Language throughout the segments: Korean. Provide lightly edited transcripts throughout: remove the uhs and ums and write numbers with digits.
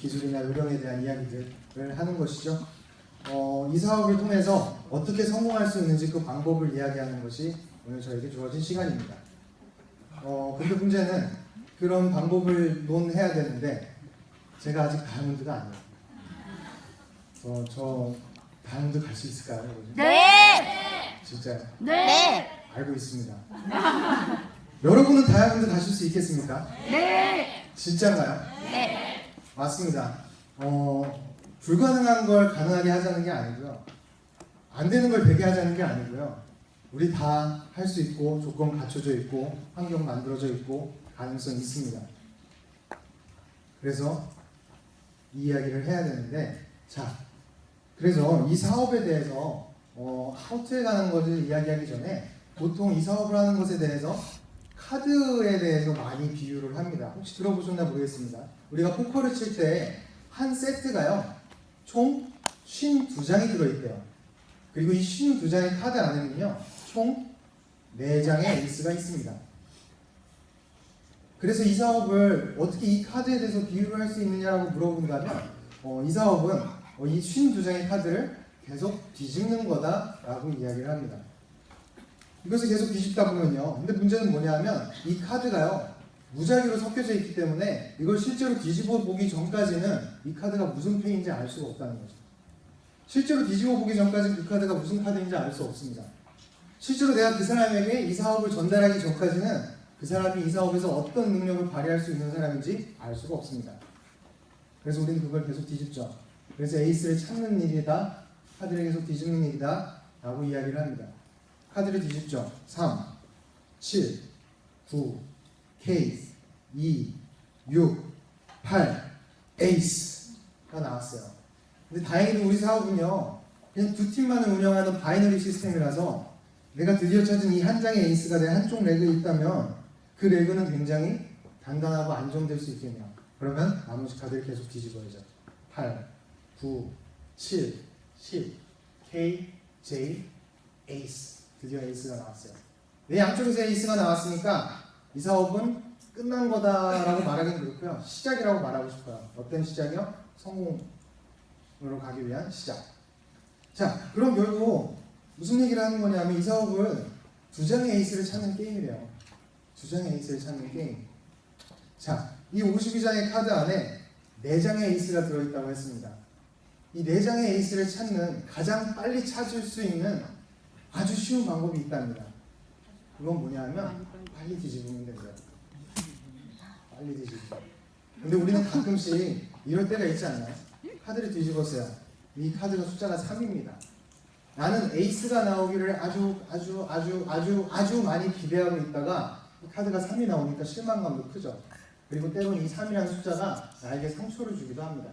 기술이나 요령에 대한 이야기들을 하는 것이죠. 이 사업을 통해서 어떻게 성공할 수 있는지 그 방법을 이야기하는 것이 오늘 저에게 주어진 시간입니다. 근데 문제는 그런 방법을 논해야 되는데 제가 아직 다이아몬드가 아니에요. 저 다이아몬드 갈 수 있을까요? 네. 진짜요? 네. 알고 있습니다. 여러분은 다이아몬드 가실 수 있겠습니까? 네. 진짜인가요? 네. 맞습니다. 불가능한 걸 가능하게 하자는 게 아니고요. 안 되는 걸 되게 하자는 게 아니고요. 우리 다 할 수 있고 조건 갖춰져 있고 환경 만들어져 있고 가능성이 있습니다. 그래서 이 이야기를 해야 되는데 자, 그래서 이 사업에 대해서 하우트에 가는 것을 이야기하기 전에 보통 이 사업을 하는 것에 대해서 카드에 대해서 많이 비유를 합니다. 혹시 들어보셨나 모르겠습니다. 우리가 포커를 칠 때 한 세트가요 총 52장이 들어있대요. 그리고 이 52장의 카드 안에는요 총 4장의 에이스가 있습니다. 그래서 이 사업을 어떻게 이 카드에 대해서 비유를 할 수 있느냐라고 물어본다면 이 사업은 이 52장의 카드를 계속 뒤집는 거다라고 이야기를 합니다. 이것을 계속 뒤집다 보면요. 근데 문제는 뭐냐면 이 카드가요. 무작위로 섞여져 있기 때문에 이걸 실제로 뒤집어 보기 전까지는 이 카드가 무슨 패인지 알 수가 없다는 거죠. 실제로 뒤집어 보기 전까지 그 카드가 무슨 카드인지 알 수 없습니다. 실제로 내가 그 사람에게 이 사업을 전달하기 전까지는 그 사람이 이 사업에서 어떤 능력을 발휘할 수 있는 사람인지 알 수가 없습니다. 그래서 우리는 그걸 계속 뒤집죠. 그래서 에이스를 찾는 일이다, 카드를 계속 뒤집는 일이다 라고 이야기를 합니다. 카드를 뒤집죠. 3, 7, 9, K, 2, 6, 8, 에이스가 나왔어요. 근데 다행히도 우리 사업은요 그냥 두 팀만을 운영하는 바이너리 시스템이라서 내가 드디어 찾은 이 한 장의 에이스가 내 한쪽 레그에 있다면 그 레그는 굉장히 단단하고 안정될 수 있겠네요. 그러면 나머지 카드를 계속 뒤집어야죠. 8, 9, 7, 10, K, J, 에이스. 드디어 에이스가 나왔어요. 내 양쪽에서 에이스가 나왔으니까 이 사업은 끝난 거다라고 말하기는 그렇고요. 시작이라고 말하고 싶어요. 어떤 시작이요? 성공으로 가기 위한 시작. 자, 그럼 결국 무슨 얘기를 하는 거냐면 이 사업은 2장의 에이스를 찾는 게임이래요. 2장의 에이스를 찾는 게임. 자, 이 52장의 카드 안에 4장의 에이스가 들어있다고 했습니다. 이 4장의 에이스를 찾는 가장 빨리 찾을 수 있는 아주 쉬운 방법이 있답니다. 그건 뭐냐면 빨리 뒤집으면 되죠. 빨리 뒤집고. 근데 우리는 가끔씩 이럴 때가 있지 않나요? 카드를 뒤집었어요. 이 카드가 숫자가 3입니다. 나는 에이스가 나오기를 아주 많이 기대하고 있다가 이 카드가 3이 나오니까 실망감도 크죠. 그리고 때로는 이 3이라는 숫자가 나에게 상처를 주기도 합니다.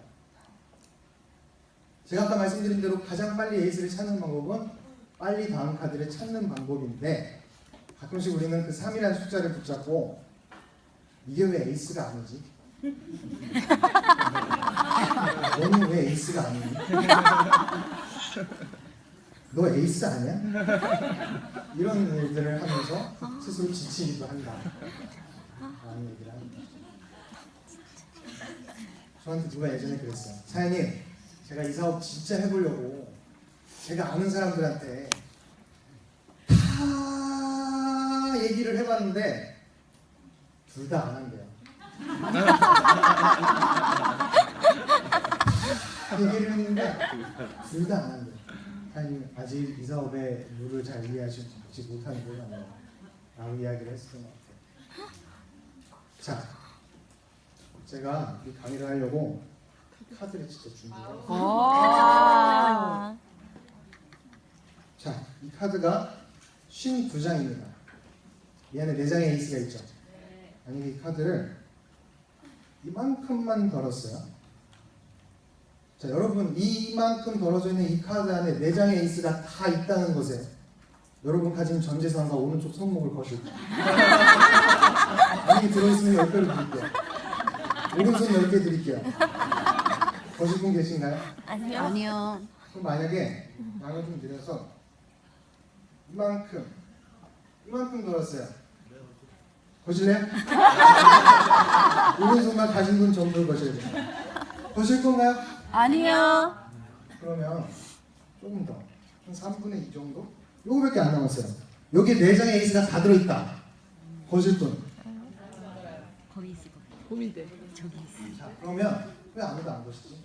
제가 아까 말씀드린 대로 가장 빨리 에이스를 찾는 방법은 빨리 다음 카드를 찾는 방법인데 가끔씩 우리는 그 3이라는 숫자를 붙잡고 이게 왜 에이스가 아니지? 너는 왜 에이스가 아니니? 너 에이스 아니야? 이런 일들을 하면서 스스로 지치기도 한다 라는 얘기를 합니다. 저한테 누가 예전에 그랬어요. 사장님, 제가 이 사업 진짜 해보려고 제가 아는 사람들한테 다 얘기를 해봤는데 둘 다 안 한대요. 얘기를 했는데 둘 다 안 한대요. 사장님, 아직 이 사업의 룰을 잘 이해하지 못하는 거 같네요 라고 이야기를 했었던 것 같아요. 자, 제가 이 강의를 하려고 카드를 진짜 준비해요. 자, 이 카드가 52장입니다. 이 안에 4장의 에이스가 있죠. 만약에 이 카드를 이만큼만 덜었어요. 자, 여러분 이만큼 덜어져 있는 이 카드 안에 4장의 에이스가 다 있다는 것에 여러분 가진 전 재산과 오른쪽 손목을 거실게요. 만약에 들어있으면 10배를 드릴게요. 오른손 10개 드릴게요. 거실 분 계신가요? 아니요. 그럼 만약에 양을 좀 드려서 이만큼 덜었어요. 거실래요? 오른손만 가진 분 전부 거셔야 돼요. 거실 건가요? 아니요. 그러면 조금 더. 한 3분의 2 정도? 요거밖에 안 남았어요. 여기 4장의 에이스가 다 들어있다. 거실 돈. 거기 있을 것 같아. 고민돼. 저기 있어. 자, 그러면 왜 아무도 안 보시지?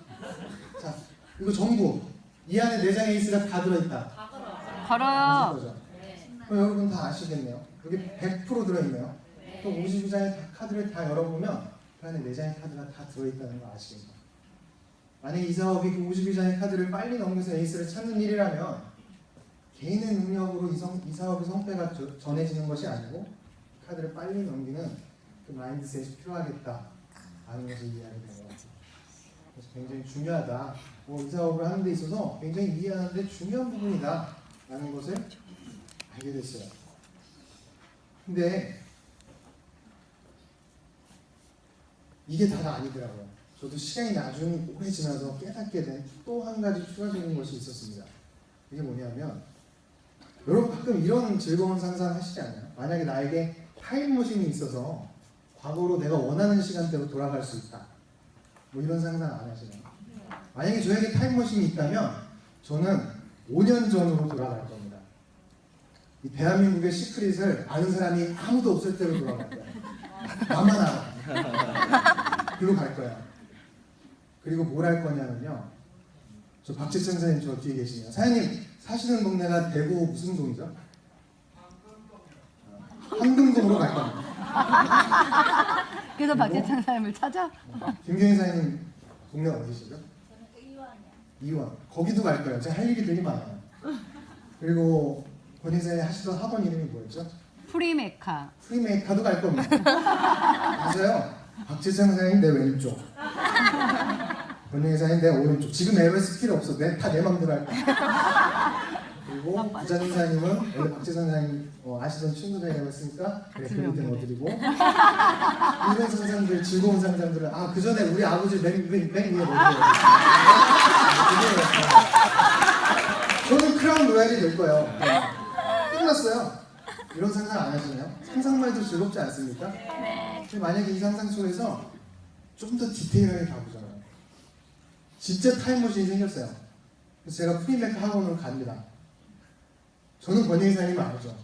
자, 이거 전부 이 안에 4장의 에이스가 다 들어있다. 걸어요. 거죠? 그럼 여러분 다 아시겠네요. 여기 100% 들어있네요. 또 52장의 카드를 다 열어보면 그 안에 4장의 카드가 다 들어있다는 거 아시겠죠? 만약에 이 사업이 그 52장의 카드를 빨리 넘겨서 에이스를 찾는 일이라면 개인의 능력으로 이 사업의 성패가 전해지는 것이 아니고 카드를 빨리 넘기는 그 마인드셋이 필요하겠다 라는 것을 이해하게 된 것 같아요. 그래서 굉장히 중요하다. 이 사업을 하는 데 있어서 굉장히 이해하는 데 중요한 부분이다 라는 것을 알게 됐어요. 근데 이게 다가 아니더라고요. 저도 시간이 나중에 오래 지나서 깨닫게 된 또 한 가지 추가적인 것이 있었습니다. 이게 뭐냐면 여러분 가끔 이런 즐거운 상상 하시지 않나요? 만약에 나에게 타임머신이 있어서 과거로 내가 원하는 시간대로 돌아갈 수 있다. 뭐 이런 상상 안 하시나요? 만약에 저에게 타임머신이 있다면 저는 5년 전으로 돌아갈 겁니다. 이 대한민국의 시크릿을 아는 사람이 아무도 없을 때로 돌아갈 거예요. 나만 알아. 그리고 갈 거야. 그리고 뭘 할 거냐면요. 저 박재천 사장님 저 뒤에 계시네요. 사장님 사시는 동네가 대구 무슨 동이죠? 황금동으로 갈 겁니다. 그래서 박재창 사람을 찾아? 김경희 사장님 동네 어디시죠? 이원. 거기도 갈 거예요. 제가 할 일이 되게 많아요. 그리고 권희 사장님 하시던 학원 이름이 뭐였죠? 프리메카. 프리메이커도 갈 겁니다. 맞아요. 박재창 사장님 내 왼쪽, 권희 사장님 내 오른쪽. 지금 에버스 필요 없어. 다 내 맘대로 할 거야. 그리고 부자님 사장님은 원래 박재창 사장님 아시던 친구들이라고 했으니까 그래 그 밑에 넣어드리고 이런 상상들, 즐거운 상상들은 그 전에 우리 아버지 맨 위에 넣어드려요. 저는 크라운 로얄이 될 거예요. 끝났어요. 이런 상상 안 하시나요? 상상만 해도 즐겁지 않습니까? 근데 만약에 이 상상 속에서 좀 더 디테일하게 가보잖아요. 진짜 타임머신이 생겼어요. 그래서 제가 프리메이커 학원으로 갑니다. 저는 권영희 사장님 알죠.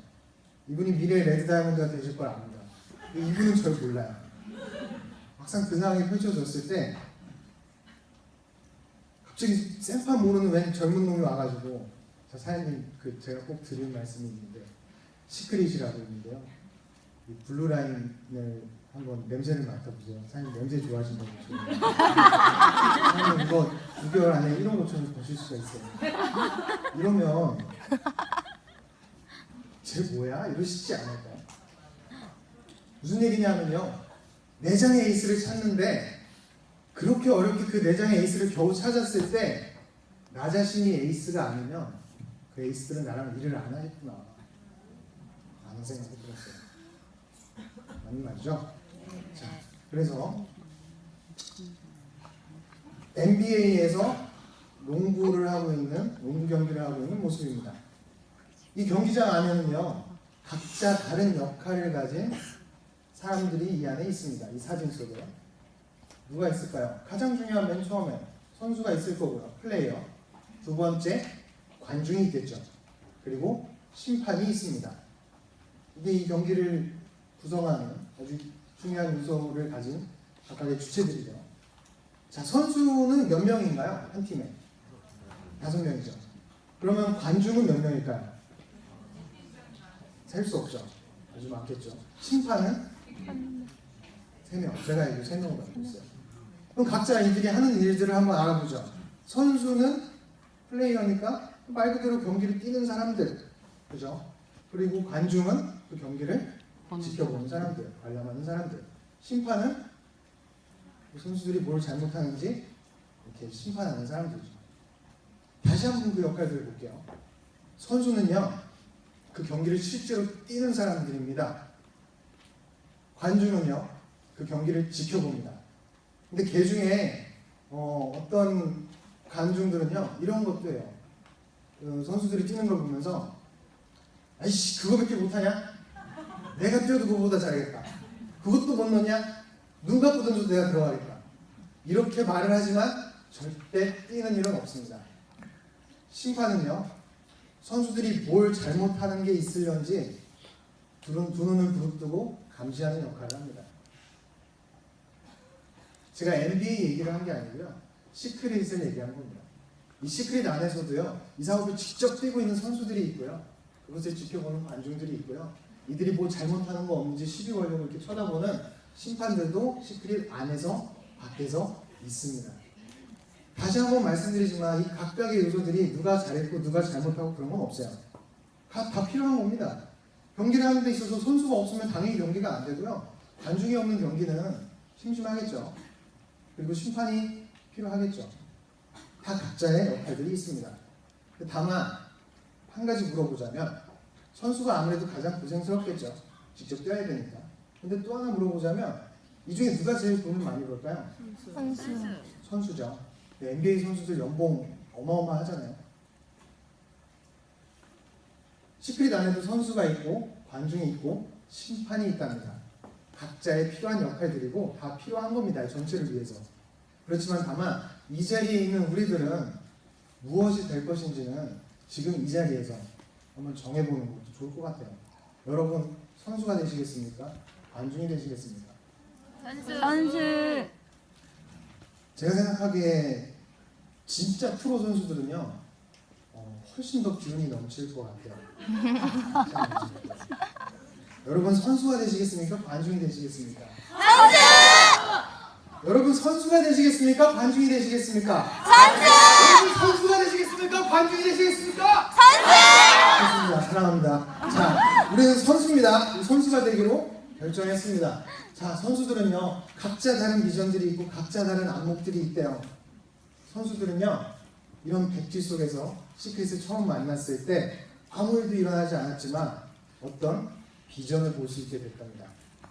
이분이 미래의 레드 다이아몬드가 되실 걸 압니다. 근데 이분은 절 몰라요. 막상 그 상황이 펼쳐졌을 때 갑자기 생판 모르는 웬 젊은 놈이 와가지고 사장님 제가 꼭 드릴 말씀이 있는데 시크릿이라고 있는데요. 이 블루라인을 한번 냄새를 맡아보세요. 사장님 냄새 좋아하신다고. 사장님 이거 6개월 안에 1억 5천을 버실 수가 있어요. 이러면 쟤 뭐야? 이러시지 않을까요? 무슨 얘기냐면요. 4장의 에이스를 찾는데 그렇게 어렵게 그 4장의 에이스를 겨우 찾았을 때 나 자신이 에이스가 아니면 그 에이스들은 나랑 일을 안 하겠구나 라는 생각이 들었어요. 맞는 말이죠? 자, 그래서 NBA에서 농구 경기를 하고 있는 모습입니다. 이 경기장 안에는요, 각자 다른 역할을 가진 사람들이 이 안에 있습니다. 이 사진 속에 누가 있을까요? 가장 중요한 맨 처음에 선수가 있을 거고요. 플레이어. 두 번째 관중이 있겠죠. 그리고 심판이 있습니다. 이게 이 경기를 구성하는 아주 중요한 요소를 가진 각각의 주체들이죠. 자, 선수는 몇 명인가요? 한 팀에 5명이죠. 그러면 관중은 몇 명일까요? 셀 수 없죠. 아주 많겠죠. 심판은 3명. 제가 알기로 3명으로 알고 있어요. 그럼 각자 이들이 하는 일들을 한번 알아보죠. 선수는 플레이어니까 말 그대로 경기를 뛰는 사람들, 그죠? 그리고 관중은 그 경기를 지켜보는 사람들, 관람하는 사람들. 심판은 그 선수들이 뭘 잘못하는지 이렇게 심판하는 사람들이죠. 다시 한번 그 역할들을 볼게요. 선수는요, 그 경기를 실제로 뛰는 사람들입니다. 관중은요, 그 경기를 지켜봅니다. 근데 그 중에 어떤 관중들은요, 이런 것도 해요. 그 선수들이 뛰는 걸 보면서 아이씨 그거밖에 못하냐? 내가 뛰어도 그거보다 잘하겠다. 그것도 못 넣냐? 눈 감고 던져도 내가 들어가겠다. 이렇게 말을 하지만 절대 뛰는 일은 없습니다. 심판은요, 선수들이 뭘 잘못하는 게 있을런지 두 눈을 부릅뜨고 감시하는 역할을 합니다. 제가 NBA 얘기를 한 게 아니고요, 시크릿을 얘기한 겁니다. 이 시크릿 안에서도요, 이 사업을 직접 뛰고 있는 선수들이 있고요, 그것을 지켜보는 관중들이 있고요, 이들이 뭐 잘못하는 거 없는지 시비 걸려고 이렇게 쳐다보는 심판들도 시크릿 안에서 밖에서 있습니다. 다시 한번 말씀드리지만 이 각각의 요소들이 누가 잘했고 누가 잘못하고 그런 건 없어요. 다 필요한 겁니다. 경기를 하는 데 있어서 선수가 없으면 당연히 경기가 안 되고요, 관중이 없는 경기는 심심하겠죠. 그리고 심판이 필요하겠죠. 다 각자의 역할들이 있습니다. 다만 한 가지 물어보자면, 선수가 아무래도 가장 고생스럽겠죠. 직접 뛰어야 되니까. 근데 또 하나 물어보자면, 이 중에 누가 제일 돈을 많이 벌까요? 선수죠. NBA 선수들 연봉 어마어마하잖아요. 시크릿 안에도 선수가 있고 관중이 있고 심판이 있답니다. 각자의 필요한 역할들이고 다 필요한 겁니다. 전체를 위해서. 그렇지만 다만 이 자리에 있는 우리들은 무엇이 될 것인지는 지금 이 자리에서 한번 정해보는 것도 좋을 것 같아요. 여러분 선수가 되시겠습니까? 관중이 되시겠습니까? 선수. 제가 생각하기에 진짜 프로 선수들은요, 훨씬 더 기운이 넘칠 것 같아요. 자, 여러분 선수가 되시겠습니까? 관중이 되시겠습니까? 선수! 여러분 선수가 되시겠습니까? 관중이 되시겠습니까? 선수! 여러분 선수가 되시겠습니까? 관중이 되시겠습니까? 선수! 좋습니다. 사랑합니다. 자, 우리는 선수입니다. 우리 선수가 되기로 결정했습니다. 자, 선수들은요, 각자 다른 비전들이 있고 각자 다른 안목들이 있대요. 선수들은요, 이런 백지 속에서 시크릿을 처음 만났을 때 아무 일도 일어나지 않았지만 어떤 비전을 볼 수 있게 됐답니다.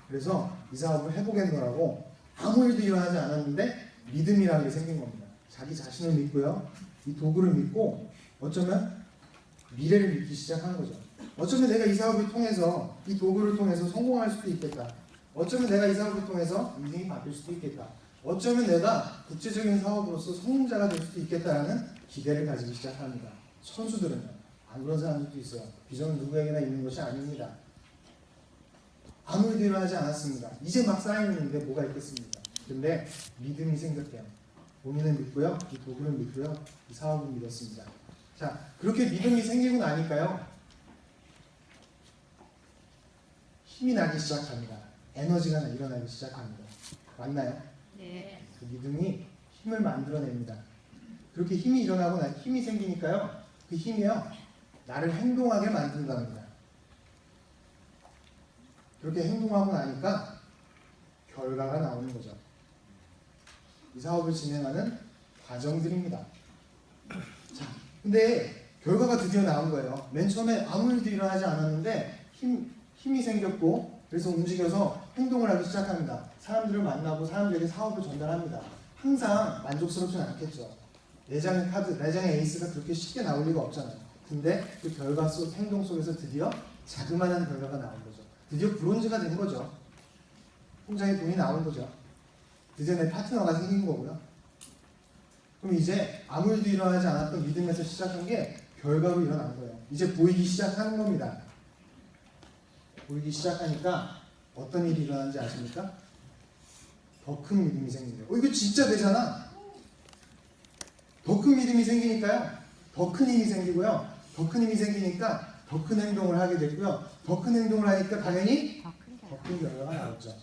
그래서 이 사업을 해보겠노라고 아무 일도 일어나지 않았는데 믿음이라는 게 생긴 겁니다. 자기 자신을 믿고요, 이 도구를 믿고 어쩌면 미래를 믿기 시작하는 거죠. 어쩌면 내가 이 사업을 통해서, 이 도구를 통해서 성공할 수도 있겠다. 어쩌면 내가 이 사업을 통해서 인생이 바뀔 수도 있겠다. 어쩌면 내가 국제적인 사업으로서 성공자가 될 수도 있겠다라는 기대를 가지기 시작합니다. 선수들은요, 안 그런 사람들도 있어요. 비전은 누구에게나 있는 것이 아닙니다. 아무 일도 일어나지 않았습니다. 이제 막 쌓이는데 뭐가 있겠습니까? 근데 믿음이 생겼대요. 본인을 믿고요, 이 도구를 믿고요, 이 사업을 믿었습니다. 자, 그렇게 믿음이 생기고 나니까요, 힘이 나기 시작합니다. 에너지가 일어나기 시작합니다. 맞나요? 네. 그 믿음이 힘을 만들어냅니다. 그렇게 힘이 일어나고 힘이 생기니까요, 그 힘이요, 나를 행동하게 만든답니다. 그렇게 행동하고 나니까 결과가 나오는 거죠. 이 사업을 진행하는 과정들입니다. 자, 근데 결과가 드디어 나온 거예요. 맨 처음에 아무 일도 일어나지 않았는데 힘이 생겼고, 그래서 움직여서 행동을 하기 시작합니다. 사람들을 만나고 사람들에게 사업을 전달합니다. 항상 만족스럽지는 않겠죠. 내장의 카드, 내장의 에이스가 그렇게 쉽게 나올 리가 없잖아요. 근데 그 결과 속, 행동 속에서 드디어 자그마한 결과가 나온 거죠. 드디어 브론즈가 된 거죠. 통장에 돈이 나온 거죠. 드디어 내 파트너가 생긴 거고요. 그럼 이제 아무 일도 일어나지 않았던 믿음에서 시작한 게 결과로 일어난 거예요. 이제 보이기 시작하는 겁니다. 보이기 시작하니까 어떤 일이 일어나는지 아십니까? 더 큰 믿음이 생긴대요. 이거 진짜 되잖아. 더 큰 믿음이 생기니까요, 더 큰 힘이 생기고요, 더 큰 힘이 생기니까 더 큰 행동을 하게 됐고요, 더 큰 행동을 하니까 당연히 더 큰 결과가 나왔죠.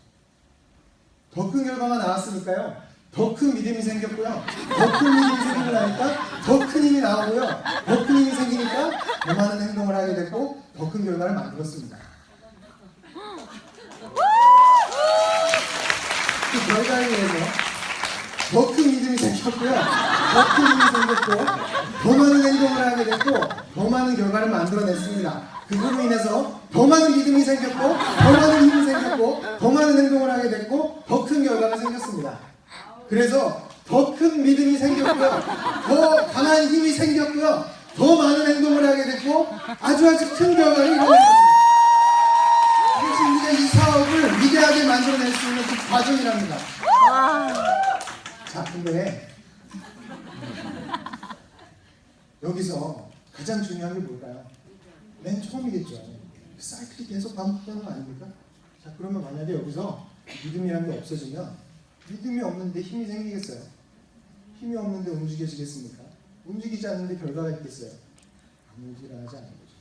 더 큰 결과가 나왔으니까요, 더 큰 믿음이 생겼고요, 더 큰 믿음이 생기고 나니까 더 큰 힘이 나오고요, 더 큰 힘이 생기니까 더 많은 행동을 하게 됐고 더 큰 결과를 만들었습니다. 그 결과에 의해서 더 큰 믿음이 생겼고요, 더 큰 힘이 생겼고, 더 많은 행동을 하게 됐고, 더 많은 결과를 만들어냈습니다. 그걸로 인해서 더 많은 믿음이 생겼고, 더 많은 힘이 생겼고, 더 많은 행동을 하게 됐고, 더 큰 결과가 생겼습니다. 그래서 더 큰 믿음이 생겼고요, 더 강한 힘이 생겼고요, 더 많은 행동을 하게 됐고, 아주 큰 결과를 이뤄냈습니다. 그래서 우리가 이 사업을 위대하게 만들어낼 수 있는 그 과정이랍니다. 자, 근데 여기서 가장 중요한 게 뭘까요? 맨 처음이겠죠. 그 사이클이 계속 반복되는 거 아닙니까? 자, 그러면 만약에 여기서 믿음이라는 게 없어지면 믿음이 없는데 힘이 생기겠어요? 힘이 없는데 움직여지겠습니까? 움직이지 않는데 결과가 있겠어요? 아무 일어나지 않는 거죠.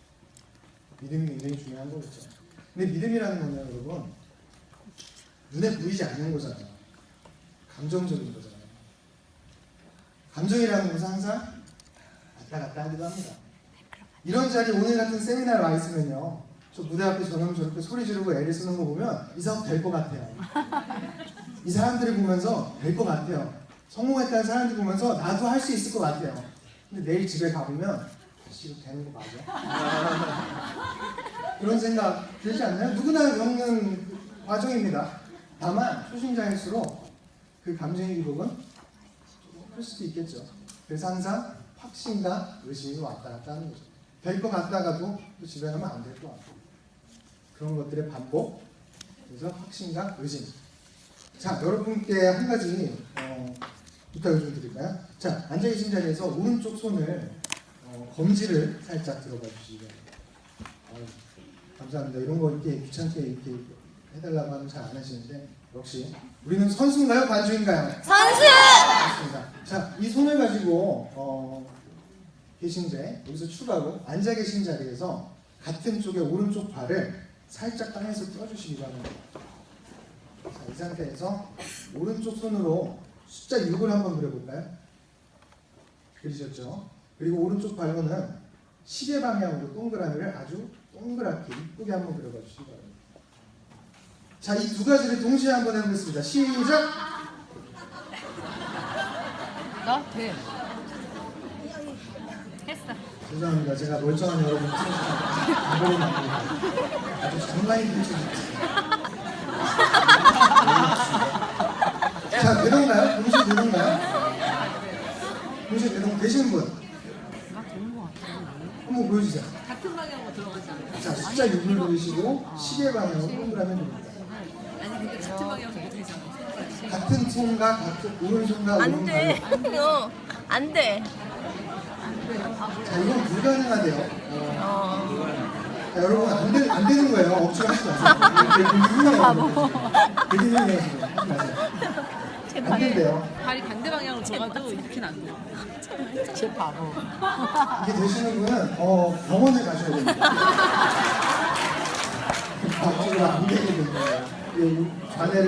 믿음이 굉장히 중요한 거겠죠. 근데 믿음이라는 거는 여러분 눈에 보이지 않는 거잖아요. 감정적인 거잖아요. 감정이라는 것은 항상 왔다 갔다 하기도 합니다. 이런 자리 오늘 같은 세미나에 와 있으면요, 저 무대 앞에 저렇게 소리 지르고 애를 쓰는 거 보면 이 사람 될 것 같아요. 이 사람들을 보면서 될 것 같아요. 성공했다는 사람들 보면서 나도 할 수 있을 것 같아요. 근데 내일 집에 가보면 다시 이렇게 되는 거 맞아? 그런 생각 들지 않나요? 누구나 겪는 과정입니다. 다만 초심자일수록 그 감정의 기복은 조금 클 수도 있겠죠. 그래서 항상 확신과 의심이 왔다 갔다 하는 거죠. 될 것 같다가도 또 집에 가면 안 될 것 같고, 그런 것들의 반복. 그래서 확신과 의심. 자, 여러분께 한 가지 부탁을 좀 드릴까요? 자, 앉아 계신 자리에서 오른쪽 손을 검지를 살짝 들어봐 주시기 바랍니다. 감사합니다. 이런 거 이렇게 귀찮게 이렇게 해달라고 하면 잘 안 하시는데 역시 우리는 선수인가요? 관주인가요? 선수! 맞습니다. 자, 이 손을 가지고 계신 데 여기서 추가로 앉아 계신 자리에서 같은 쪽의 오른쪽 발을 살짝 땅에서 띄워주시기 바랍니다. 자, 이 상태에서 오른쪽 손으로 숫자 6을 한번 그려볼까요? 그리셨죠? 그리고 오른쪽 발로는 시계 방향으로 동그라미를 아주 동그랗게 이쁘게 한번 그려봐 주시기 바랍니다. 자, 이 두 가지를 동시에 한번 해보겠습니다. 시작! 나 돼. 했어. 죄송합니다. 제가 멀쩡한 여러분 안 보이는 아주 장난이 펼쳐집니다. 자, 되던가요? 동시에 되던가요? 동시에 되시는 분? 한번 보여주세요. 같은 방향으로 들어가지 않아요? 자, 숫자 6을 누르시고 시계 방향으로 동그라미 누릅니다. 아니 근데 같은 방향으로 못 되잖아. 같은 손과 같은 오른손과 안 오른발로. 돼. 안 돼. 자, 이건 불가능하대요. 자, 여러분 안 되는 거예요. 억지로 하지 마세요. 되게 흉내내요. 되게 흉내내요. 하지 마세요. 안 된대요. 발이 반대 방향으로 들어가도 이렇게는 안 돼요. 제 바보. 이게 되시는 분은 병원에 가셔야 됩니다. 억지로 안 되거든요. 자네를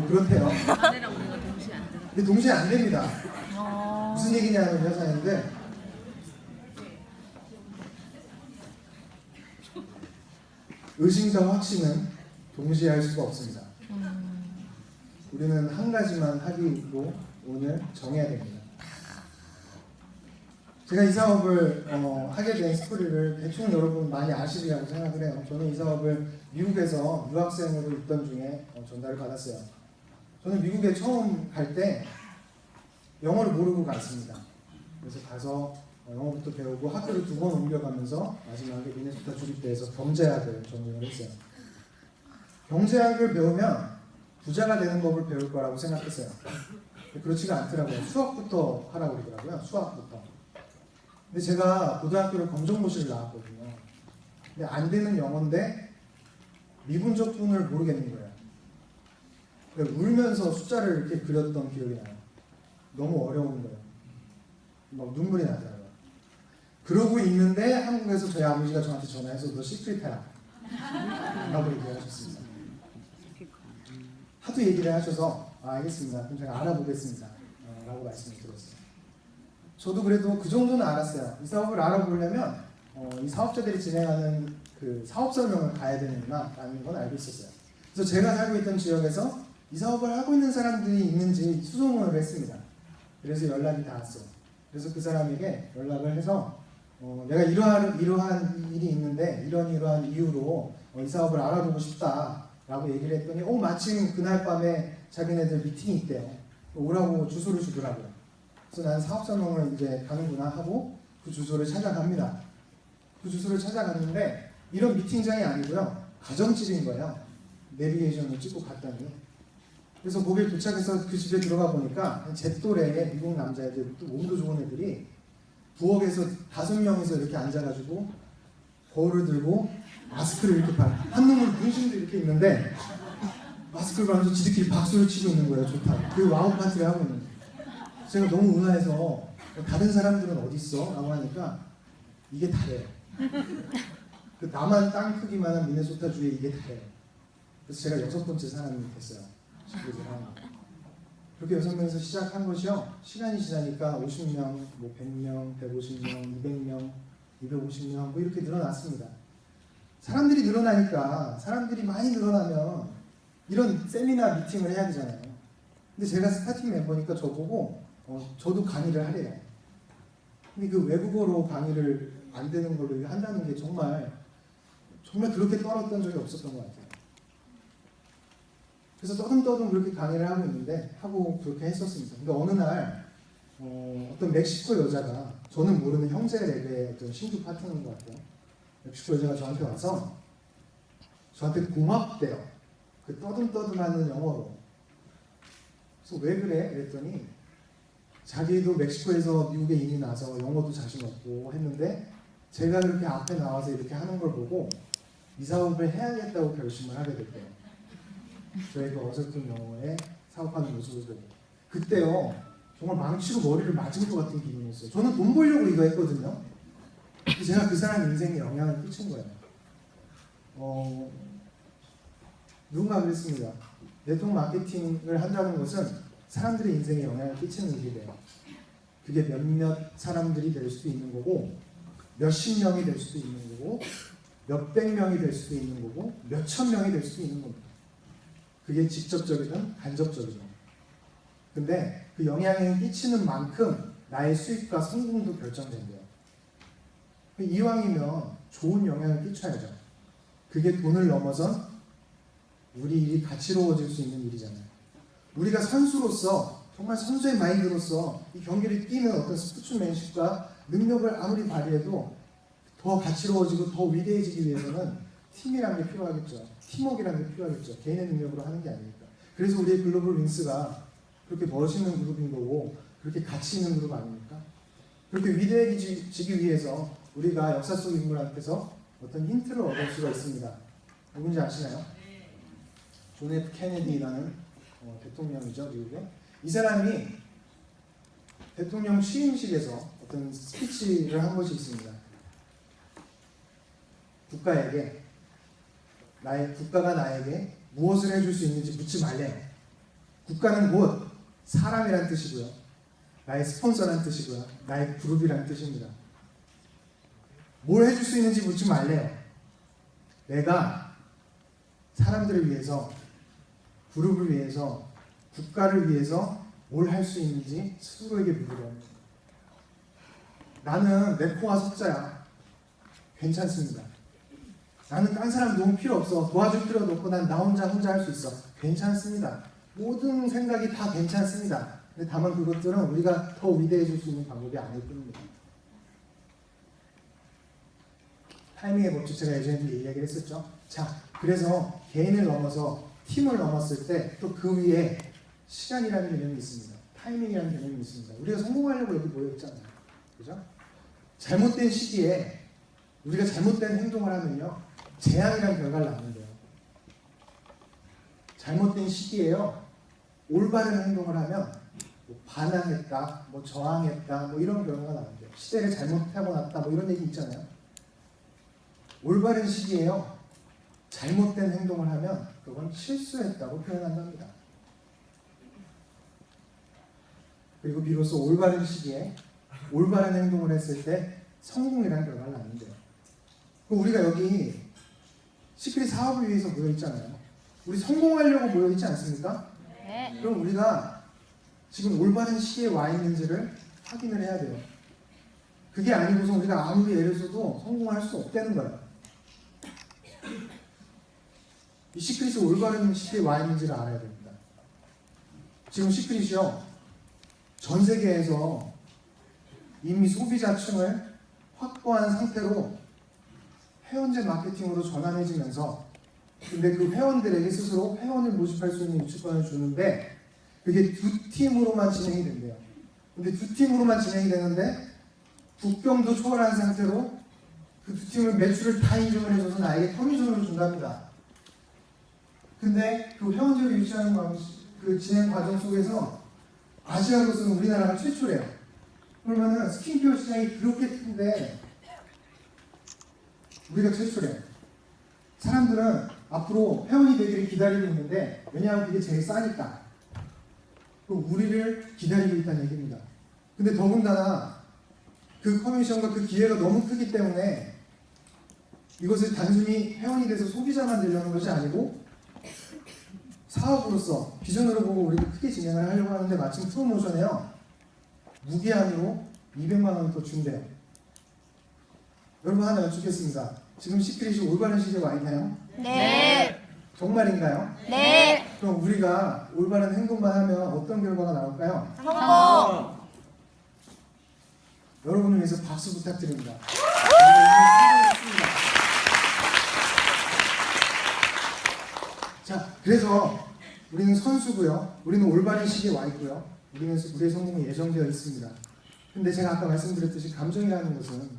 그렇대요. 반대랑 우리가 동시에 안 돼요. 근데 동시에 안 됩니다. 무슨 얘기냐면 여사인데 의심과 확신은 동시에 할 수가 없습니다. 우리는 한 가지만 하기로 오늘 정해야 됩니다. 제가 이 사업을 하게 된 스토리를 대충 여러분 많이 아시리라고 생각을 해요. 저는 이 사업을 미국에서 유학생으로 있던 중에 전달을 받았어요. 저는 미국에 처음 갈 때 영어를 모르고 갔습니다. 그래서 가서 영어부터 배우고 학교를 2번 옮겨가면서 마지막에 미네소타 주립대에서 경제학을 전공을 했어요. 경제학을 배우면 부자가 되는 법을 배울 거라고 생각했어요. 그렇지가 않더라고요. 수학부터 하라고 그러더라고요. 수학부터. 근데 제가 고등학교를 검정고시를 나왔거든요. 근데 안 되는 영어인데 미분적 분을 모르겠는 거예요. 그러니까 울면서 숫자를 이렇게 그렸던 기억이 나요. 너무 어려운 거예요. 막 눈물이 나더라고요. 그러고 있는데 한국에서 저희 아버지가 저한테 전화해서 너 시크릿 해라 라고 얘기하셨습니다. 하도 얘기를 하셔서 알겠습니다. 그럼 제가 알아보겠습니다. 라고 말씀을 드렸어요. 저도 그래도 그 정도는 알았어요. 이 사업을 알아보려면 이 사업자들이 진행하는 그 사업 설명을 가야 되는구나라는 건 알고 있었어요. 그래서 제가 살고 있던 지역에서 이 사업을 하고 있는 사람들이 있는지 수소문을 했습니다. 그래서 연락이 닿았어요. 그래서 그 사람에게 연락을 해서 내가 이러한 일이 있는데 이러한 이유로 이 사업을 알아보고 싶다라고 얘기를 했더니 마침 그날 밤에 자기네들 미팅이 있대요. 오라고 주소를 주더라고요. 그래서 난 사업 설명을 이제 가는구나 하고 그 주소를 찾아갑니다. 그 주소를 찾아갔는데 이런 미팅장이 아니고요. 가정집인 거예요. 내비게이션을 찍고 갔더니 그래서 거기에 도착해서 그 집에 들어가 보니까 제 또래 미국 남자애들, 또 몸도 좋은 애들이 부엌에서 5명이서 이렇게 앉아가지고 거울을 들고 마스크를 이렇게 한 놈은 문신도 이렇게 있는데 마스크를 받으면서 지들끼리 박수를 치고 있는 거예요. 좋다. 그 와우 파티를 하고 있는 거예요. 제가 너무 은하해서 다른 사람들은 어디 있어? 라고 하니까 이게 다래요. 그 남한 땅 크기만한 미네소타주에 이게 다래요. 그래서 제가 6번째 사람이 됐어요. 그렇게 6명에서 시작한 것이요. 시간이 지나니까 50명, 뭐 100명, 150명, 200명, 250명 뭐 이렇게 늘어났습니다. 사람들이 늘어나니까 사람들이 많이 늘어나면 이런 세미나 미팅을 해야 되잖아요. 근데 제가 스타팅 멤버니까 저보고 저도 강의를 하래요. 근데 그 외국어로 강의를 안 되는 걸로 한다는 게 정말 그렇게 떨었던 적이 없었던 것 같아요. 그래서 떠듬떠듬 그렇게 강의를 하고 있는데 그렇게 했었습니다. 근데 어느 날 어떤 멕시코 여자가 저는 모르는 형제 랩의 어떤 신규 파트너인 것 같아요. 멕시코 여자가 저한테 와서 저한테 고맙대요. 그 떠듬떠듬하는 영어로. 그래서 왜 그래? 그랬더니 자기도 멕시코에서 미국에 이민 와서 영어도 자신 없고 했는데 제가 그렇게 앞에 나와서 이렇게 하는 걸 보고 이 사업을 해야겠다고 결심을 하게 됐대요. 저희가 어설픈 영어에 사업하는 모습을 보고 그때요 정말 망치로 머리를 맞은 것 같은 기분이었어요. 저는 돈 벌려고 이거 했거든요. 제가 그 사람 인생에 영향을 끼친 거예요. 누군가 그랬습니다. 네트워크 마케팅을 한다는 것은 사람들의 인생에 영향을 끼치는 일이래요. 그게 몇몇 사람들이 될 수도 있는 거고 몇십 명이 될 수도 있는 거고 몇백 명이 될 수도 있는 거고 몇천 명이 될 수도 있는 겁니다. 그게 직접적이든 간접적이든. 근데 그 영향을 끼치는 만큼 나의 수익과 성공도 결정된대요. 이왕이면 좋은 영향을 끼쳐야죠. 그게 돈을 넘어선 우리 일이 가치로워질 수 있는 일이잖아요. 우리가 선수로서 정말 선수의 마인드로서 이 경기를 뛰는 어떤 스포츠맨십과 능력을 아무리 발휘해도 더 가치로워지고 더 위대해지기 위해서는 팀이라는 게 필요하겠죠. 팀워크라는 게 필요하겠죠. 개인의 능력으로 하는 게 아니니까. 그래서 우리의 글로벌 윙스가 그렇게 멋있는 그룹인 거고 그렇게 가치 있는 그룹 아닙니까? 그렇게 위대해지기 위해서 우리가 역사 속 인물한테서 어떤 힌트를 얻을 수가 있습니다. 누군지 아시나요? 존 F 케네디라는 대통령이죠, 미국에. 이 사람이 대통령 취임식에서 어떤 스피치를 한 것이 있습니다. 국가가 나에게 무엇을 해줄 수 있는지 묻지 말래. 국가는 곧 사람이란 뜻이고요. 나의 스폰서란 뜻이고요. 나의 그룹이란 뜻입니다. 뭘 해줄 수 있는지 묻지 말래요. 내가 사람들을 위해서, 그룹을 위해서, 국가를 위해서 뭘 할 수 있는지 스스로에게 물으래요. 나는 내 코가 석자야. 괜찮습니다. 나는 딴 사람 도움 필요 없어. 도와줄 필요도 없고 난 나 혼자 할 수 있어. 괜찮습니다. 모든 생각이 다 괜찮습니다. 근데 다만 그것들은 우리가 더 위대해질 수 있는 방법이 아닐 뿐입니다. 타이밍의 법칙 제가 예전에 이야기를 했었죠. 자, 그래서 개인을 넘어서 팀을 넘었을 때 또 그 위에 시간이라는 개념이 있습니다. 타이밍이라는 개념이 있습니다. 우리가 성공하려고 여기 모여있잖아요. 그죠? 잘못된 시기에 우리가 잘못된 행동을 하면요. 재앙이라는 결과를 낳는데요. 잘못된 시기에요. 올바른 행동을 하면 뭐 반항했다, 뭐 저항했다, 뭐 이런 결과가 나는데요. 시대를 잘못하고 났다, 뭐 이런 얘기 있잖아요. 올바른 시기에요. 잘못된 행동을 하면 그건 실수했다고 표현한답니다. 그리고 비로소 올바른 시기에 올바른 행동을 했을 때 성공이라는 결과를 낳는데요. 우리가 여기 시크릿 사업을 위해서 모여있잖아요. 우리 성공하려고 모여있지 않습니까? 네. 그럼 우리가 지금 올바른 시기에 와 있는지를 확인을 해야 돼요. 그게 아니고서 우리가 아무리 애를 써도 성공할 수 없다는 거예요. 이 시크릿이 올바른 시기에 와 있는지를 알아야 됩니다. 지금 시크릿이요. 전 세계에서 이미 소비자층을 확보한 상태로 회원제 마케팅으로 전환해지면서 근데 그 회원들에게 스스로 회원을 모집할 수 있는 유치권을 주는데 그게 두 팀으로만 진행이 된대요. 근데 두 팀으로만 진행이 되는데 국경도 초월한 상태로 그 두 팀을 매출을 다 인정을 해줘서 나에게 커미션을 준답니다. 근데 그 회원제를 유치하는 그 진행 과정 속에서 아시아로서는 우리나라가 최초래요. 그러면은 스킨케어 시장이 그렇게 큰데 우리가 최초래요. 사람들은 앞으로 회원이 되기를 기다리고 있는데 왜냐하면 그게 제일 싸니까. 그럼 우리를 기다리고 있다는 얘기입니다. 근데 더군다나 그 커미션과 그 기회가 너무 크기 때문에 이것을 단순히 회원이 돼서 소비자만 되려는 것이 아니고 사업으로서 비전으로 보고 우리가 크게 진행을 하려고 하는데 마침 프로모션에요. 무기한으로 200만 원 더 준대요. 여러분 하나 여쭙겠습니다. 지금 시크릿이 올바른 시기에 와 있나요? 네. 정말인가요? 네. 그럼 우리가 올바른 행동만 하면 어떤 결과가 나올까요? 성공. 여러분을 위해서 박수 부탁드립니다. 자, 그래서 우리는 선수고요. 우리는 올바른 시기에 와 있고요. 우리의 성공이 예정되어 있습니다. 근데 제가 아까 말씀드렸듯이 감정이라는 것은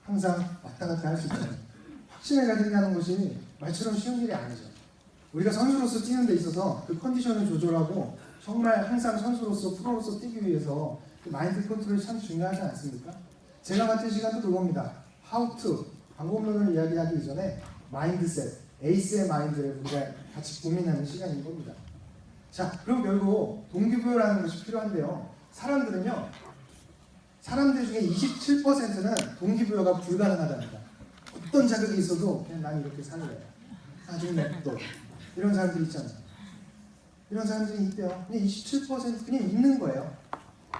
항상 왔다 갔다 할 수 있잖아요. 확신을 가진다는 것이 말처럼 쉬운 일이 아니죠. 우리가 선수로서 뛰는 데 있어서 그 컨디션을 조절하고 정말 항상 선수로서 프로로서 뛰기 위해서 그 마인드 컨트롤이 참 중요하지 않습니까? 제가 맡은 시간도 그겁니다. How to 방법론을 이야기하기 이전에 마인드셋, 에이스의 마인드를 우리가 같이 고민하는 시간인 겁니다. 자, 그럼 결국 동기부여라는 것이 필요한데요. 사람들 중에 27%는 동기부여가 불가능하답니다. 어떤 자극이 있어도 그냥 난 이렇게 살래요. 나중에 또 이런 사람들이 있잖아요. 이런 사람들이 있대요. 그냥 27% 그냥 있는 거예요.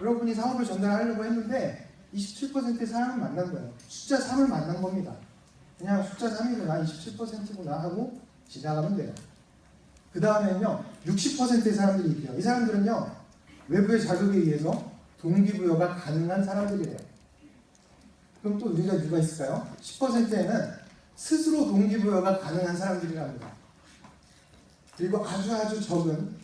여러분이 사업을 전달하려고 했는데 27%의 사람을 만난 거예요. 숫자 3을 만난 겁니다. 그냥 숫자 3이구나, 27%구나 하고 지나가면 돼요. 그 다음에는요, 60%의 사람들이 있대요. 이 사람들은요, 외부의 자극에 의해서 동기부여가 가능한 사람들이래요. 그럼 또 우리가 누가 있을까요? 10%에는 스스로 동기부여가 가능한 사람들이랍니다. 그리고 아주 적은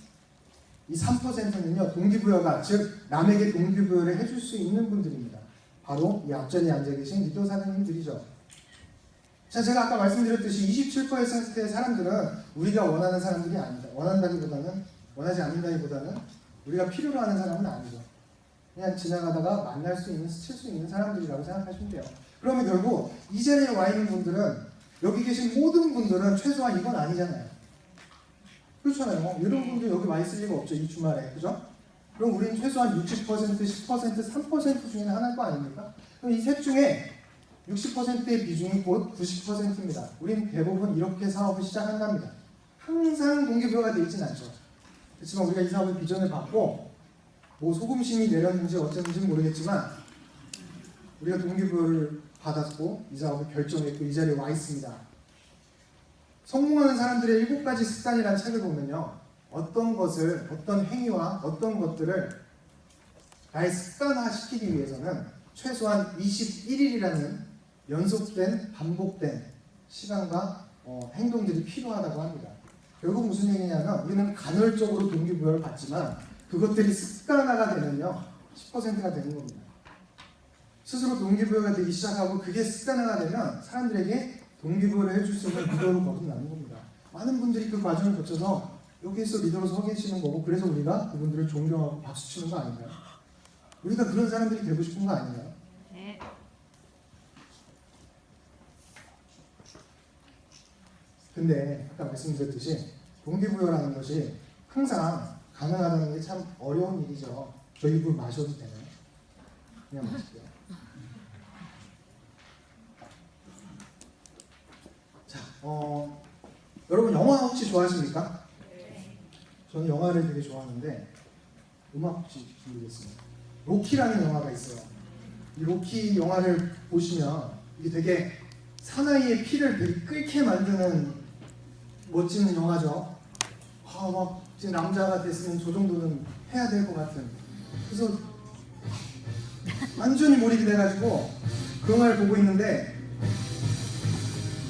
이 3%는요, 동기부여가, 즉 남에게 동기부여를 해줄 수 있는 분들입니다. 바로 이 앞자리에 앉아 계신 리더 사장님들이죠. 자, 제가 아까 말씀드렸듯이 27%의 사람들은 우리가 원하는 사람들이 아니다. 원하지 않는다기보다는 우리가 필요로 하는 사람은 아니죠. 그냥 지나가다가 만날 수 있는, 스칠 수 있는 사람들이라고 생각하시면 돼요. 그러면 결국 이 자리에 와 있는 분들은, 여기 계신 모든 분들은 최소한 이건 아니잖아요. 그렇잖아요. 이런 분들 여기 와 있을 리가 없죠, 이 주말에. 그죠? 그럼 우리는 최소한 60%, 10%, 3% 중에 하나일 거 아닙니까? 그럼 이 셋 중에 60%의 비중이 곧 90%입니다. 우리는 대부분 이렇게 사업을 시작한답니다. 항상 동기부여가 되어 있지는 않죠. 그렇지만 우리가 이 사업의 비전을 받고 뭐 소금심이 내렸는지 어쨌는지 모르겠지만 우리가 동기부여를 받았고 이 사업을 결정했고 이 자리에 와 있습니다. 성공하는 사람들의 7가지 습관이라는 책을 보면요, 어떤 행위와 어떤 것들을 나의 습관화시키기 위해서는 최소한 21일이라는 연속된, 반복된 시간과 행동들이 필요하다고 합니다. 결국 무슨 얘기냐면 우리는 간헐적으로 동기부여를 받지만 그것들이 습관화가 되면요 10%가 되는 겁니다. 스스로 동기부여가 되기 시작하고 그게 습관화가 되면 사람들에게 동기부여를 해줄 수 있는 리더로 거듭나는 겁니다. 많은 분들이 그 과정을 거쳐서 여기에서 리더로 서 계시는 거고, 그래서 우리가 그분들을 존경하고 박수 치는 거 아닌가요? 우리가 그런 사람들이 되고 싶은 거 아닌가요? 네. 근데 아까 말씀드렸듯이 동기부여라는 것이 항상 가능하다는 게 참 어려운 일이죠. 저 입을 마셔도 되나요? 그냥 마실게요. 자, 여러분 영화 혹시 좋아하십니까? 저는 영화를 되게 좋아하는데 음악 혹시 모르겠습니다. 로키라는 영화가 있어요. 이 로키 영화를 보시면 이게 되게 사나이의 피를 되게 끓게 만드는 멋진 영화죠. 막 이제 남자가 됐으면 저 정도는 해야 될 것 같은. 그래서 완전히 몰입이 돼가지고 그 영화를 보고 있는데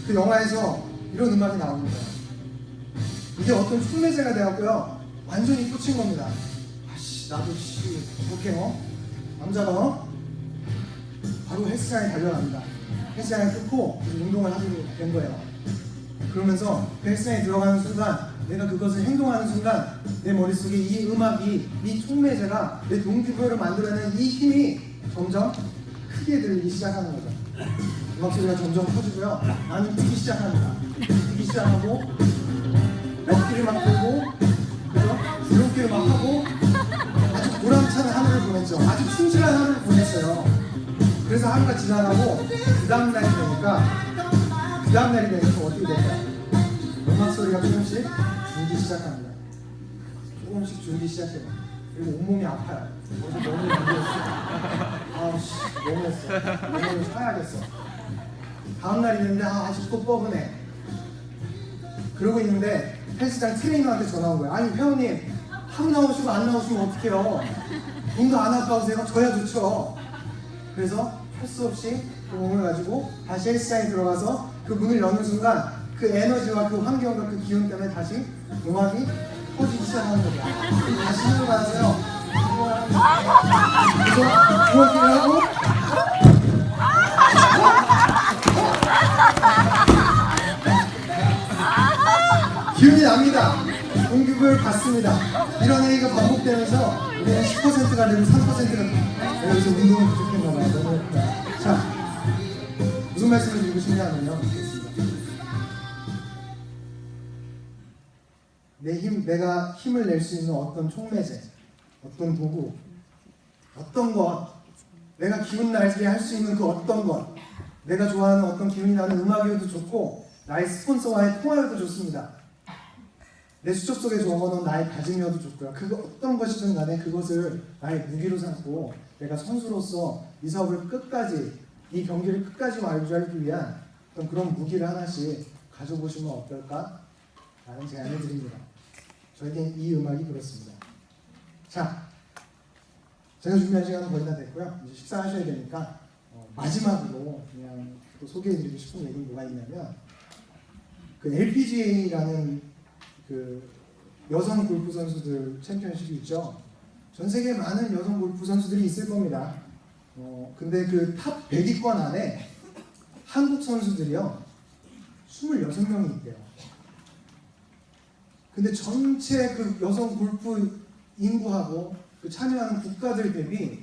그 영화에서 이런 음악이 나옵니다. 이게 어떤 촉매제가 되었고요. 완전히 꽂힌 겁니다. 아씨 나도 이렇게 남자가 바로 헬스장에 달려갑니다. 헬스장에 끊고 운동을 하게 된 거예요. 그러면서 그 헬스장에 들어가는 순간 내가 그것을 행동하는 순간 내 머릿속에 이 음악이 이 촉매제가 내 동기부여를 만들어내는 이 힘이 점점 크게 들리기 시작하는 거죠. 음악 소리가 점점 커지고요. 나는 뛰기 시작합니다. 뛰기 시작하고 럭키를 막 들고 그죠? 드롭기를 막 하고 아주 보람찬 하루를 보냈죠. 아주 충실한 하루를 보냈어요. 그래서 하루가 지나가고 그 다음날이 되니까 어떻게 될까요? 음악 소리가 조금씩 줄기 시작합니다. 조금씩 줄기 시작해요. 그리고 온몸이 아파요. 어제 너무 힘들었어. 아우씨 너무 했어. 오늘 쉬어야겠어. 다음날이 됐는데 아직도 뻐근해. 그러고 있는데 헬스장 트레이너한테 전화 온 거예요. 아니 회원님 하루 나오시고 안 나오시면 어떡해요. 몸도 안 아파오세요? 저야 좋죠. 그래서 할 수 없이 그 몸을 가지고 다시 헬스장에 들어가서 그 문을 여는 순간 그 에너지와 그 환경과 그 기운 때문에 다시 음악이 퍼지기 시작하는 겁니다. 다시 힘을 받아서요. 그래서 부어기를 하고 기운이 납니다. 공급을 받습니다. 이런 얘기가 반복되면서 우리는 10%가 되고 3%가 여기서 운동을 부족했나 봐요. 너무 예쁘다. 자, 무슨 말씀을 드리고 싶냐면요. 내가 힘을 낼 수 있는 어떤 촉매제, 어떤 도구, 어떤 것, 내가 기분 날게 할 수 있는 그 어떤 것, 내가 좋아하는 어떤 기분이 나는 음악이어도 좋고 나의 스폰서와의 통화여도 좋습니다. 내 수첩 속에 적어놓은 나의 다짐이어도 좋고요. 그 어떤 것이든 간에 그것을 나의 무기로 삼고 내가 선수로서 이 사업을 끝까지, 이 경기를 끝까지 완주하기 위한 어떤 그런 무기를 하나씩 가져보시면 어떨까? 라는 제안을 드립니다. 저에겐 이 음악이 그렇습니다. 자, 제가 준비한 시간은 거의 다 됐고요. 이제 식사하셔야 되니까 마지막으로 그냥 또 소개해드리고 싶은 얘기는 뭐가 있냐면 그 LPGA라는 그 여성 골프 선수들 챔피언십이 있죠. 전 세계 많은 여성 골프 선수들이 있을 겁니다. 근데 그 탑 100위권 안에 한국 선수들이요 26명이 있대요. 근데 전체 그 여성 골프 인구하고 그 참여하는 국가들 대비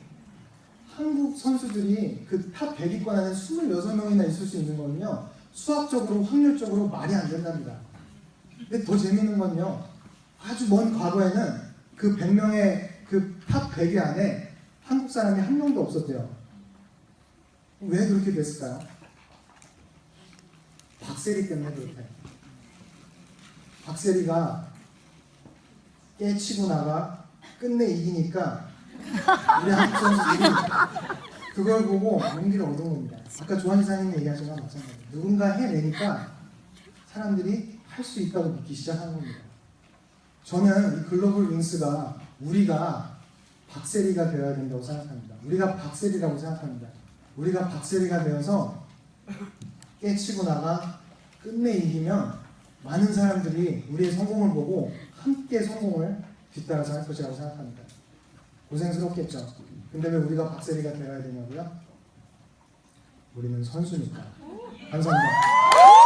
한국 선수들이 그 탑 100위권 안에 26명이나 있을 수 있는 거는요 수학적으로 확률적으로 말이 안 된답니다. 근데 더 재밌는 건요 아주 먼 과거에는 그 100명의 그 탑 100위 안에 한국 사람이 한 명도 없었대요. 왜 그렇게 됐을까요? 박세리 때문에 그렇대요. 박세리가 깨치고 나가 끝내 이기니까 우리 한국 선수들이 그걸 보고 용기를 얻은 겁니다. 아까 조한 이사님 얘기하신 거랑 마찬가지예요. 누군가 해내니까 사람들이 할 수 있다고 믿기 시작한 겁니다. 저는 이 글로벌 윙스가 우리가 박세리가 되어야 된다고 생각합니다. 우리가 박세리라고 생각합니다. 우리가 박세리가 되어서 깨치고 나가 끝내 이기면 많은 사람들이 우리의 성공을 보고 함께 성공을 뒤따라서 할 것이라고 생각합니다. 고생스럽겠죠. 근데 왜 우리가 박세리가 되어야 되냐고요? 우리는 선수니까. 감사합니다.